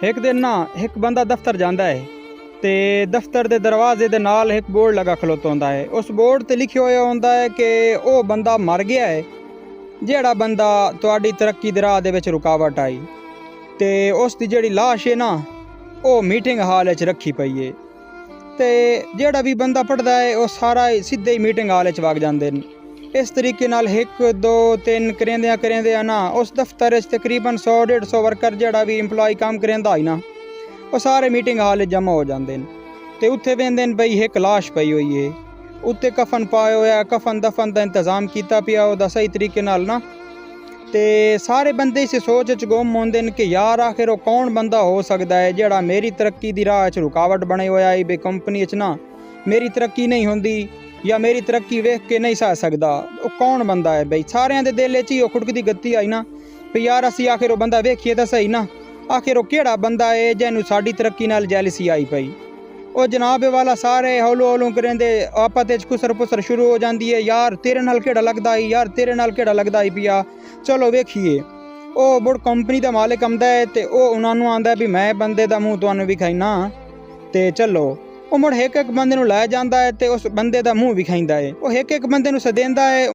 एक दिन ना एक बंदा दफ्तर जाता है तो दफ्तर के दरवाजे के नाल एक बोर्ड लगा खलोता होंदा है। उस बोर्ड ते लिखिया होया होंदा है कि वह बंदा मर गया है जिहड़ा बंदा तुहाडी तरक्की दे राह दे विच रुकावट आई। तो उसकी जिहड़ी लाश है ना वो मीटिंग हाल च रखी पई है। तो जिहड़ा भी बंदा पढ़दा है वह सारा सीधे ही मीटिंग हाल च वग जांदे ने। इस तरीके नाल 1 2 3 करेंदे ना उस दफ्तर तकरीबन 100-150 वर्कर जिहड़ा भी इंपलॉय काम करेंदा है ना वो सारे मीटिंग हाल जमा हो जाते हैं। तो उत्थे वेंदे ने बई एक लाश पई हुई है, उत्ते कफन पाया होया, कफन दफन का इंतजाम किया पिया उहदा सही तरीके नाल ना। तो सारे बंदे इस सोच च गुम होंदे ने कि यार आखिर वो कौन बंदा हो सकता है जिहड़ा मेरी तरक्की दी राह च रुकावट बने होया है। बे कंपनी च ना मेरी तरक्की नहीं होंदी या मेरी तरक्की वेख के नहीं सह सकदा, वो कौन बंदा है। बई सारियां दे दिल च ही खुड़कदी गत्ती आई ना भी यार असी आखिर वो बंदा वेखिए तो सही ना, आखिर वो केड़ा बंदा है जिन्हों साडी तरक्की नाल जैलसी आई पई। वो जनाब वाला सारे हौलो हौलो करेंदे आपस विच खुसर पुसर शुरू हो जाती है। यार तेरे नाल केड़ा लगदा है, यार तेरे नाल केड़ा लगदा है पिया, चलो वेखिए। वो मुड़ कंपनी का मालिक आंदा है तो वह उन्होंने आंदा भी मैं बंदे का मूँह तुहानूं विखाइना, तो चलो वो मुड़ एक बंदे नूं लै जांदा है तो उस बंदे का मूँह विखाइंदा है। वो एक बंदे नूं सदेंदा है,